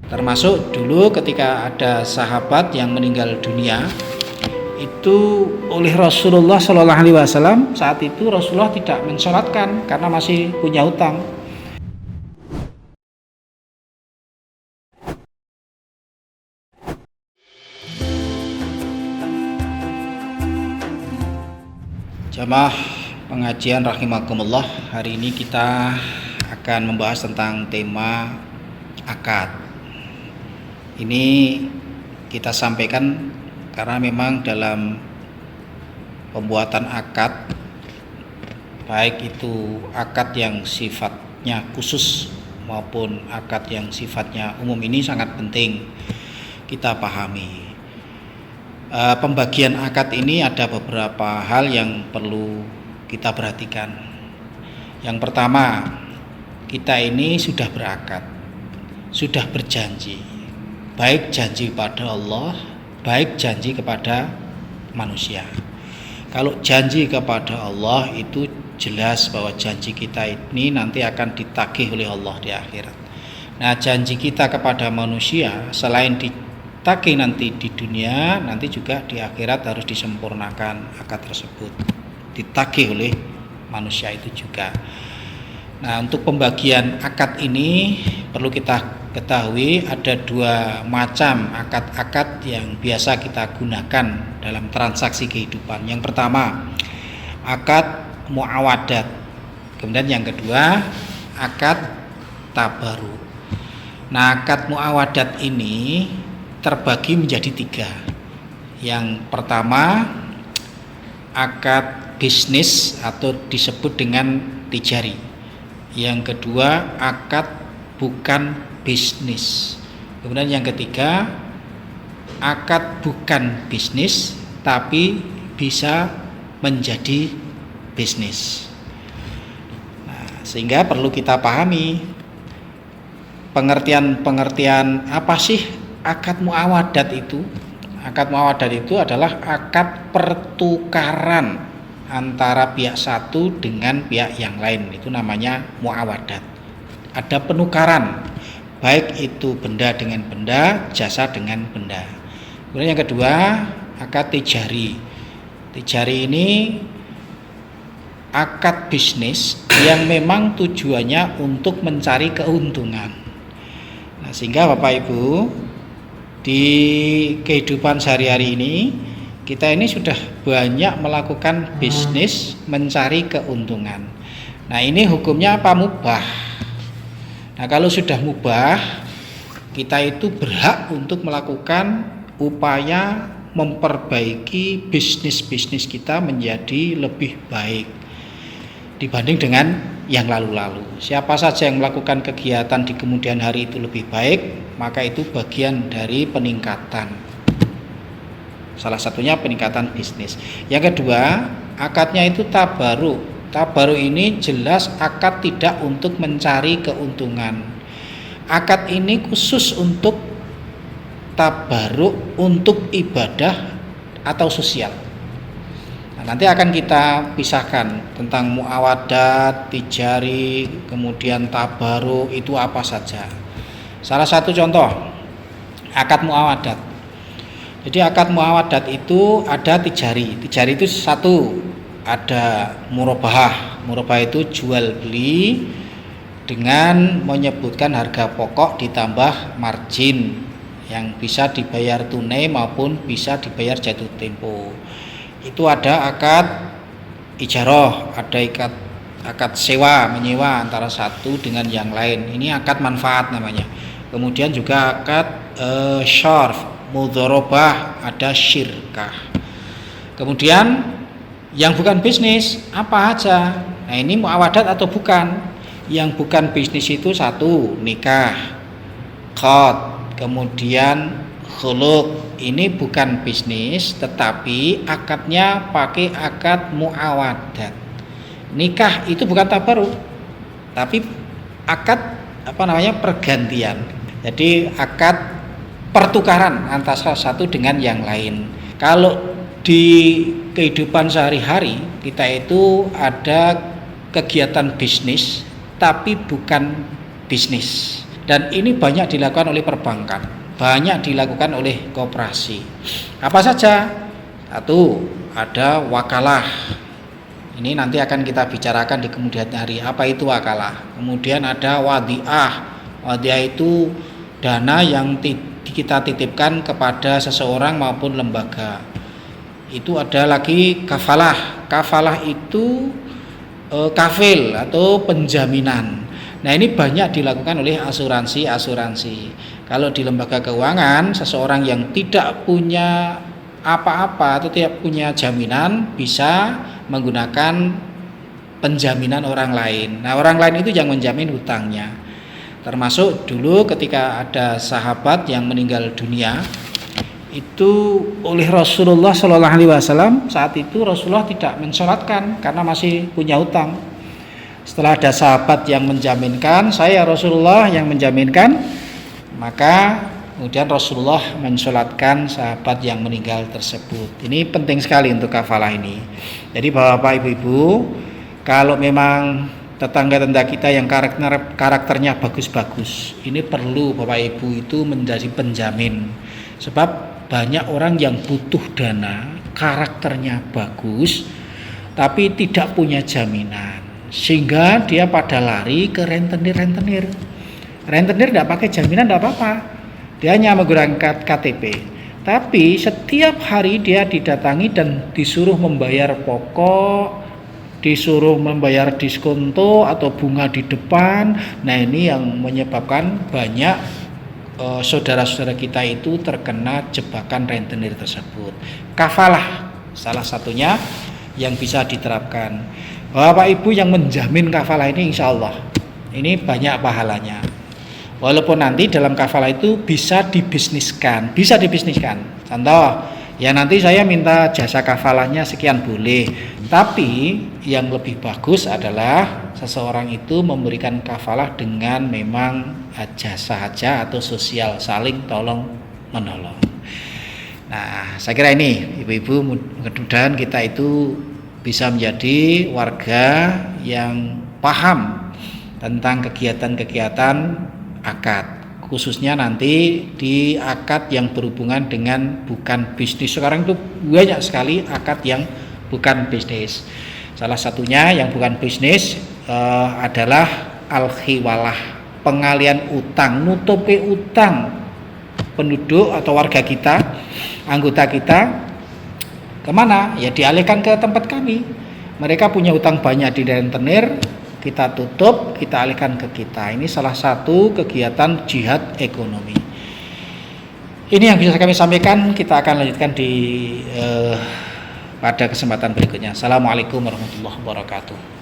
Termasuk dulu ketika ada sahabat yang meninggal dunia, itu oleh Rasulullah Shallallahu Alaihi Wasallam, saat itu Rasulullah tidak mensolatkan karena masih punya hutang. Jamaah pengajian rahimakumullah, hari ini kita akan membahas tentang tema akad. Ini kita sampaikan karena memang dalam pembuatan akad, baik itu akad yang sifatnya khusus maupun akad yang sifatnya umum, ini sangat penting kita pahami. Pembagian akad ini ada beberapa hal yang perlu kita perhatikan. Yang pertama, kita ini sudah berakad, sudah berjanji, baik janji kepada Allah, baik janji kepada manusia. Kalau janji kepada Allah itu jelas bahwa janji kita ini nanti akan ditagih oleh Allah di akhirat. Nah, janji kita kepada manusia selain ditagih nanti di dunia, nanti juga di akhirat harus disempurnakan akad tersebut, ditagih oleh manusia itu juga. Nah, untuk pembagian akad ini perlu kita ketahui ada dua macam akad-akad yang biasa kita gunakan dalam transaksi kehidupan. Yang pertama, akad muawadat. Kemudian yang kedua, akad tabaruk. Nah, akad muawadat ini terbagi menjadi tiga. Yang pertama, akad bisnis atau disebut dengan tijari. Yang kedua, akad bukan bisnis. Kemudian yang ketiga, akad bukan bisnis tapi bisa menjadi bisnis. Nah, sehingga perlu kita pahami pengertian apa sih akad muawadat itu. Akad muawadat itu adalah akad pertukaran antara pihak satu dengan pihak yang lain, itu namanya muawadat. Ada penukaran, baik itu benda dengan benda, jasa dengan benda. Kemudian yang kedua, akad tijari. Tijari ini akad bisnis yang memang tujuannya untuk mencari keuntungan. Nah, sehingga Bapak Ibu, di kehidupan sehari-hari ini kita ini sudah banyak melakukan bisnis mencari keuntungan. Nah, ini hukumnya apa? Mubah. Nah, kalau sudah mubah, kita itu berhak untuk melakukan upaya memperbaiki bisnis-bisnis kita menjadi lebih baik dibanding dengan yang lalu-lalu. Siapa saja yang melakukan kegiatan di kemudian hari itu lebih baik, maka itu bagian dari peningkatan. Salah satunya peningkatan bisnis. Yang kedua, akadnya itu tabaruk. Tabaruk ini jelas akad tidak untuk mencari keuntungan. Akad ini khusus untuk tabaruk, untuk ibadah atau sosial. Nah, nanti akan kita pisahkan tentang muawadat, tijari, kemudian tabaruk itu apa saja. Salah satu contoh, akad muawadat. Jadi akad muawadat itu ada tijari. Tijari itu satu, ada murabahah. Murabahah itu jual beli dengan menyebutkan harga pokok ditambah margin yang bisa dibayar tunai maupun bisa dibayar jatuh tempo. Itu ada akad ijarah, ada akad sewa menyewa antara satu dengan yang lain. Ini akad manfaat namanya. Kemudian juga akad syarf, mudharabah, ada syirkah. Kemudian yang bukan bisnis apa aja. Nah, ini muawadat atau bukan? Yang bukan bisnis itu satu, nikah, qad, kemudian khuluk. Ini bukan bisnis tetapi akadnya pakai akad muawadat. Nikah itu bukan tabaruk tapi akad pergantian. Jadi akad pertukaran antara satu dengan yang lain. Kalau di kehidupan sehari-hari kita itu ada kegiatan bisnis tapi bukan bisnis. Dan ini banyak dilakukan oleh perbankan, banyak dilakukan oleh koperasi. Apa saja? Satu, ada wakalah. Ini nanti akan kita bicarakan di kemudian hari. Apa itu wakalah? Kemudian ada wadiah. Wadiah itu dana yang kita titipkan kepada seseorang maupun lembaga. Itu ada lagi kafalah. Kafalah itu kafil atau penjaminan. Nah, ini banyak dilakukan oleh asuransi. Kalau di lembaga keuangan, seseorang yang tidak punya apa-apa atau tidak punya jaminan bisa menggunakan penjaminan orang lain. Nah, orang lain itu yang menjamin hutangnya. Termasuk dulu ketika ada sahabat yang meninggal dunia, itu oleh Rasulullah Shallallahu Alaihi Wasallam, saat itu Rasulullah tidak mensolatkan karena masih punya hutang. Setelah ada sahabat yang menjaminkan, saya Rasulullah yang menjaminkan, maka kemudian Rasulullah mensolatkan sahabat yang meninggal tersebut. Ini penting sekali untuk kafalah ini. Jadi Bapak Ibu, kalau memang tetangga-tetangga kita yang karakternya bagus-bagus, ini perlu Bapak Ibu itu menjadi penjamin. Sebab banyak orang yang butuh dana, karakternya bagus, tapi tidak punya jaminan, sehingga dia pada lari ke rentenir. Rentenir tidak pakai jaminan, tidak apa-apa, dia hanya menggunakan KTP. Tapi setiap hari dia didatangi dan disuruh membayar pokok, disuruh membayar diskonto atau bunga di depan. Nah, ini yang menyebabkan banyak saudara-saudara kita itu terkena jebakan rentenir tersebut. Kafalah salah satunya yang bisa diterapkan. Bapak Ibu yang menjamin kafalah ini, insya Allah ini banyak pahalanya. Walaupun nanti dalam kafalah itu bisa dibisniskan. Contoh, ya nanti saya minta jasa kafalahnya sekian boleh. Tapi yang lebih bagus adalah seseorang itu memberikan kafalah dengan memang jasa saja atau sosial, saling tolong menolong. Nah, saya kira ini Ibu-ibu, mudah-mudahan kita itu bisa menjadi warga yang paham tentang kegiatan-kegiatan akad, khususnya nanti di akad yang berhubungan dengan bukan bisnis. Sekarang itu banyak sekali akad yang bukan bisnis. Salah satunya yang bukan bisnis adalah al-khiwalah, pengalian utang, nutupi utang penduduk atau warga kita, anggota kita, kemana? Ya dialihkan ke tempat kami. Mereka punya utang banyak di rentenir, kita tutup, kita alihkan ke kita. Ini salah satu kegiatan jihad ekonomi. Ini yang bisa kami sampaikan. Kita akan lanjutkan di pada kesempatan berikutnya. Assalamualaikum warahmatullahi wabarakatuh.